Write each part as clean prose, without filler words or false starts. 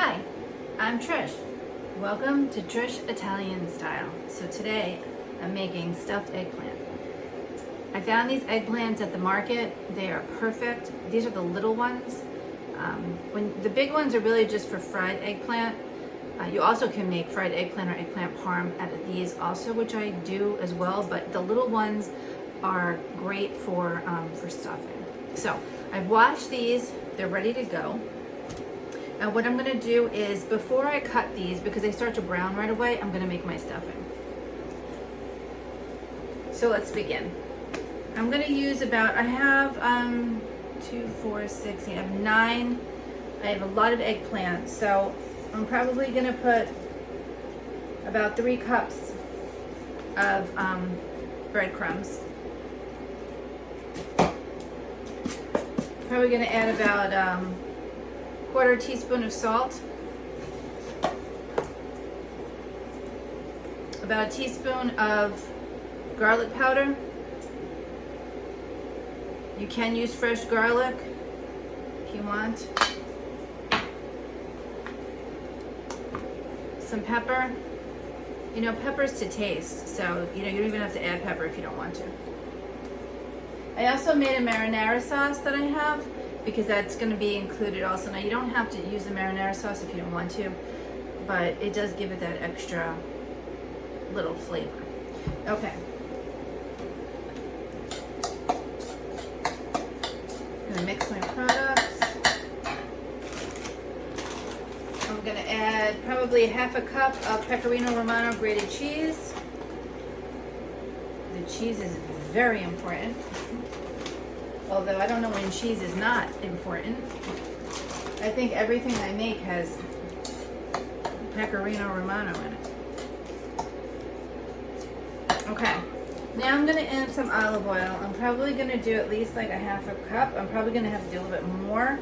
Hi, I'm Trish. Welcome to Trish Italian Style. So today I'm making stuffed eggplant. I found these eggplants at the market. They are perfect. These are the little ones. When the big ones are really just for fried eggplant. You also can make fried eggplant or eggplant parm out of these also, which I do as well, but the little ones are great for stuffing. So I've washed these, they're ready to go. Now what I'm gonna do is, before I cut these, because they start to brown right away, I'm gonna make my stuffing. So let's begin. I'm gonna use about, I have 2, 4, 6, 8, I have 9. I have a lot of eggplant, so I'm probably gonna put about 3 cups of breadcrumbs. Probably gonna add about 1/4 teaspoon of salt, about a teaspoon of garlic powder. You can use fresh garlic if you want. Some pepper. You know, pepper's to taste, so you don't even have to add pepper if you don't want to. I also made a marinara sauce that I have, because that's going to be included also. Now you don't have to use the marinara sauce if you don't want to, but it does give it that extra little flavor. Okay. I'm going to mix my products. I'm going to add probably 1/2 cup of Pecorino Romano grated cheese. The cheese is very important. Although I don't know when cheese is not important. I think everything I make has Pecorino Romano in it. Okay, now I'm gonna add some olive oil. I'm probably gonna do at least like 1/2 cup. I'm probably gonna have to do a little bit more.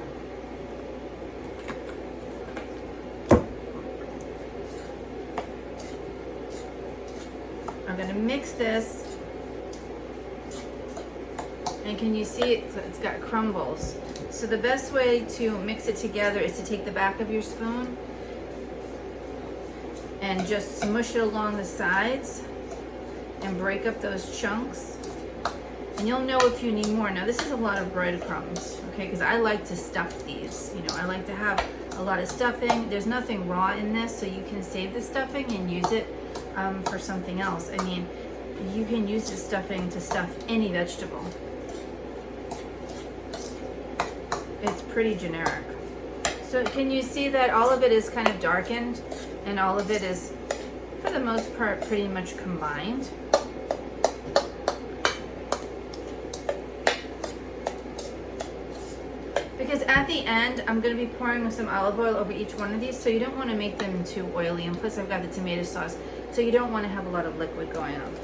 I'm gonna mix this. And can you see it's got crumbles? So the best way to mix it together is to take the back of your spoon and just smush it along the sides and break up those chunks. And you'll know if you need more. Now this is a lot of breadcrumbs, okay? Because I like to stuff these. You know, I like to have a lot of stuffing. There's nothing raw in this, so you can save the stuffing and use it for something else. I mean, you can use the stuffing to stuff any vegetable. It's pretty generic. So can you see that all of it is kind of darkened and all of it is, for the most part, pretty much combined? Because at the end, I'm going to be pouring some olive oil over each one of these, so you don't want to make them too oily. And plus I've got the tomato sauce, so you don't want to have a lot of liquid going on.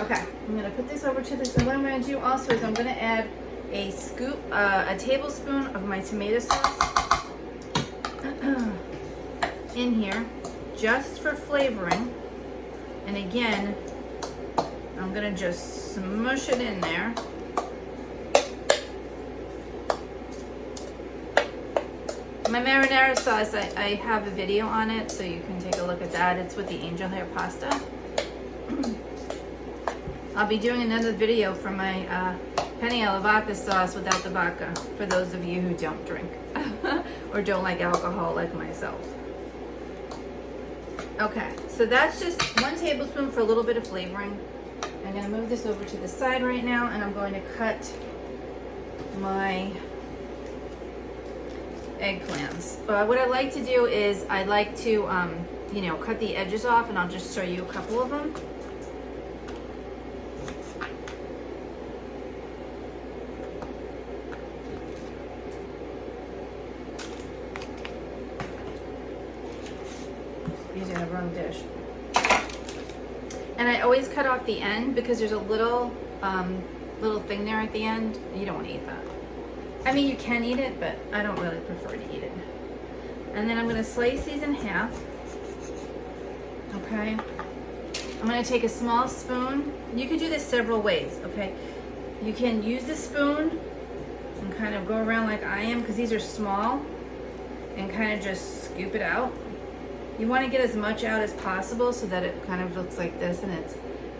Okay, I'm going to put this over to this, and what I'm going to do also is I'm going to add a scoop, a tablespoon of my tomato sauce in here, just for flavoring. And again, I'm gonna just smush it in there. My marinara sauce, I have a video on it, so you can take a look at that. It's with the angel hair pasta. I'll be doing another video for my penne alla vodka sauce without the vodka, for those of you who don't drink or don't like alcohol like myself. Okay, so that's just 1 tablespoon for a little bit of flavoring. I'm going to move this over to the side right now, and I'm going to cut my eggplants. What I like to do is I like to you know, cut the edges off, and I'll just show you a couple of them. Using the wrong dish. And I always cut off the end because there's a little thing there at the end. You don't want to eat that. I mean, you can eat it, but I don't really prefer to eat it. And then I'm going to slice these in half. Okay. I'm going to take a small spoon. You could do this several ways, okay? You can use the spoon and kind of go around like I am, because these are small. and kind of just scoop it out. You want to get as much out as possible so that it kind of looks like this and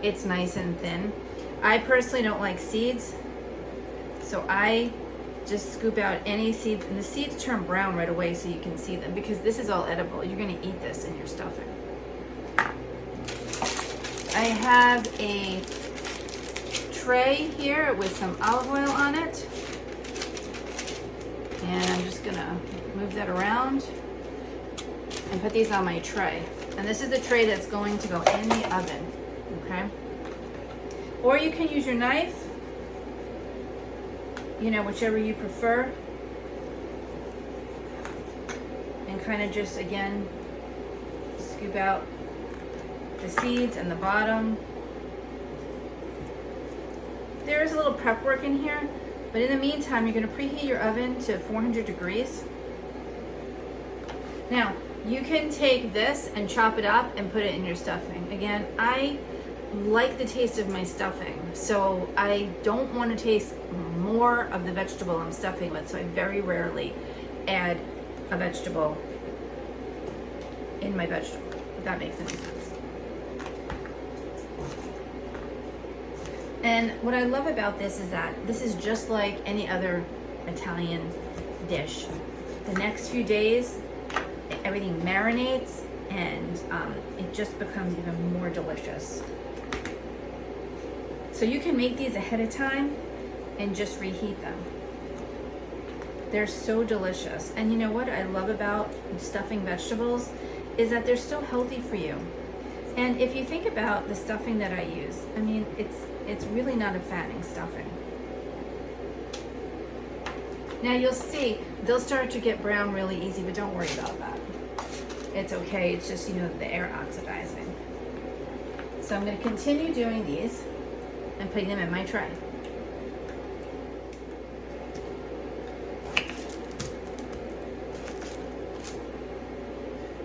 it's nice and thin. I personally don't like seeds, so I just scoop out any seeds, and the seeds turn brown right away so you can see them, because this is all edible. You're going to eat this in your stuffing. I have a tray here with some olive oil on it, and I'm just going to move that around and put these on my tray. And this is the tray that's going to go in the oven, okay? Or you can use your knife, you know, whichever you prefer. And kind of just, again, scoop out the seeds and the bottom. There is a little prep work in here, but in the meantime, you're going to preheat your oven to 400 degrees. Now, you can take this and chop it up and put it in your stuffing. Again, I like the taste of my stuffing, so I don't want to taste more of the vegetable I'm stuffing with, so I very rarely add a vegetable in my vegetable, if that makes any sense. And what I love about this is that this is just like any other Italian dish. The next few days, everything marinates, and it just becomes even more delicious. So you can make these ahead of time and just reheat them. They're so delicious. And you know what I love about stuffing vegetables is that they're so healthy for you. And if you think about the stuffing that I use, I mean, it's really not a fattening stuffing. Now you'll see, they'll start to get brown really easy, but don't worry about that. It's okay, it's just, you know, the air oxidizing. So I'm gonna continue doing these and putting them in my tray.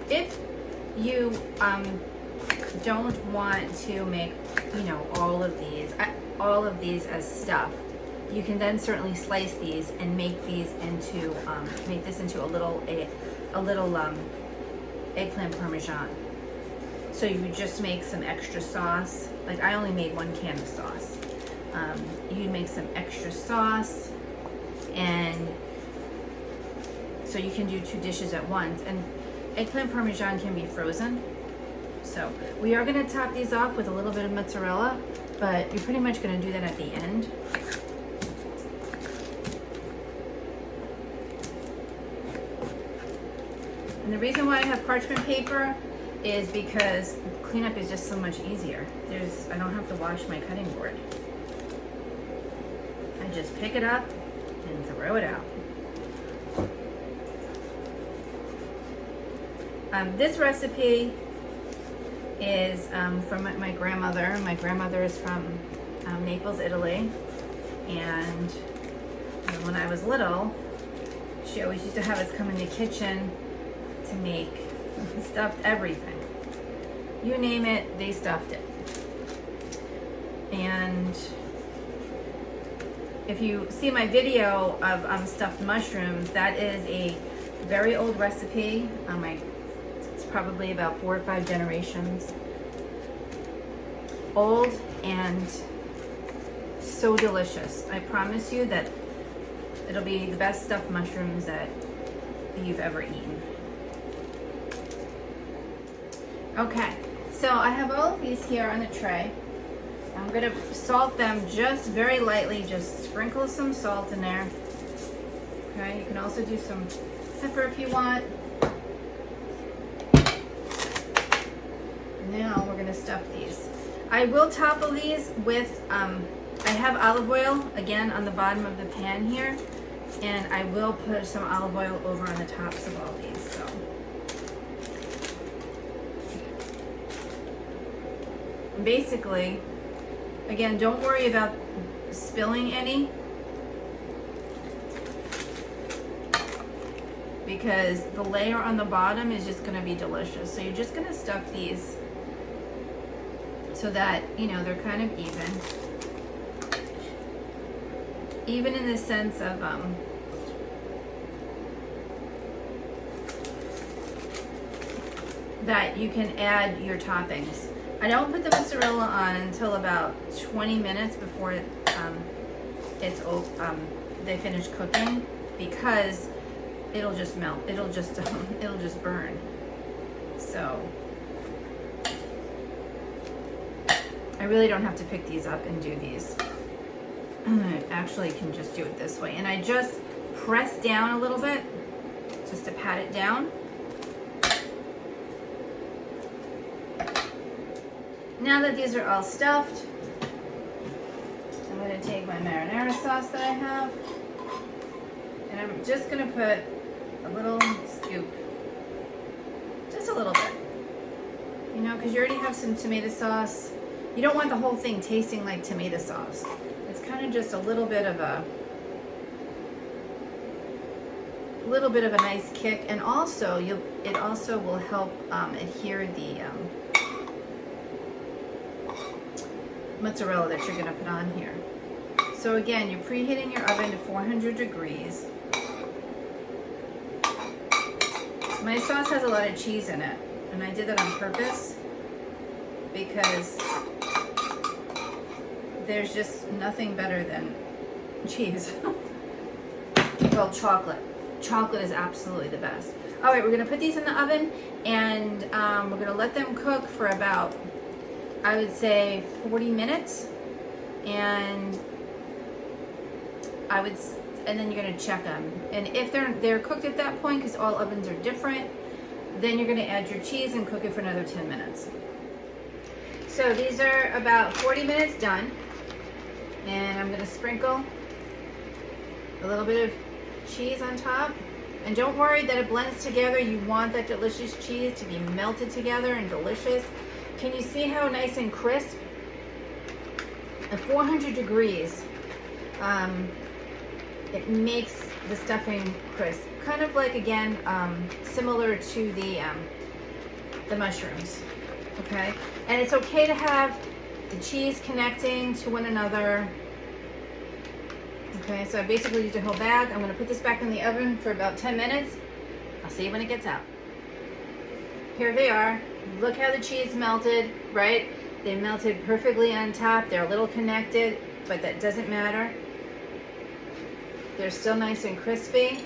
If you don't want to make, you know, all of these as stuffed, you can then certainly slice these and make these into make this into a little eggplant parmesan. So you would just make some extra sauce. Like I only made 1 can of sauce. You'd make some extra sauce, and so you can do 2 dishes at once. And eggplant parmesan can be frozen. So we are going to top these off with a little bit of mozzarella, but you're pretty much going to do that at the end. And the reason why I have parchment paper is because cleanup is just so much easier. I don't have to wash my cutting board. I just pick it up and throw it out. This recipe is from my grandmother. My grandmother is from Naples, Italy. And when I was little, she always used to have us come in the kitchen to make stuffed everything. You name it, they stuffed it. And if you see my video of stuffed mushrooms, that is a very old recipe. It's probably about 4 or 5 generations old, and so delicious. I promise you that it'll be the best stuffed mushrooms that you've ever eaten. Okay, so I have all of these here on the tray. I'm going to salt them just very lightly, just sprinkle some salt in there. Okay, you can also do some pepper if you want. Now we're going to stuff these. I will topple these with, I have olive oil, again, on the bottom of the pan here. And I will put some olive oil over on the tops of all these, so. Basically, again, don't worry about spilling any, because the layer on the bottom is just going to be delicious. So you're just going to stuff these so that, you know, they're kind of even in the sense of that you can add your toppings. I don't put the mozzarella on until about 20 minutes before they finish cooking, because it'll just melt. It'll just burn. So I really don't have to pick these up and do these. I actually can just do it this way. And I just press down a little bit just to pat it down. Now that these are all stuffed, I'm going to take my marinara sauce that I have, and I'm just going to put a little scoop, just a little bit, you know, because you already have some tomato sauce. You don't want the whole thing tasting like tomato sauce. It's kind of just a little bit of a nice kick, and also it also will help adhere the mozzarella that you're going to put on here. So again, you're preheating your oven to 400 degrees. My sauce has a lot of cheese in it, and I did that on purpose because there's just nothing better than cheese. Well, chocolate. Chocolate is absolutely the best. All right, we're going to put these in the oven, and we're going to let them cook for about, I would say, 40 minutes, and then you're going to check them. And if they're cooked at that point, because all ovens are different, then you're going to add your cheese and cook it for another 10 minutes. So these are about 40 minutes done, and I'm going to sprinkle a little bit of cheese on top. And don't worry that it blends together. You want that delicious cheese to be melted together and delicious. Can you see how nice and crisp? At 400 degrees, it makes the stuffing crisp. Kind of like, again, similar to the mushrooms, okay? And it's okay to have the cheese connecting to one another. Okay, so I basically used a whole bag. I'm gonna put this back in the oven for about 10 minutes. I'll see you when it gets out. Here they are. Look how the cheese melted, right? They melted perfectly on top. They're a little connected, but that doesn't matter. They're still nice and crispy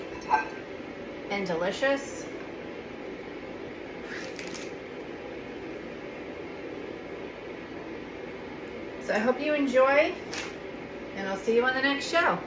and delicious. So I hope you enjoy, and I'll see you on the next show.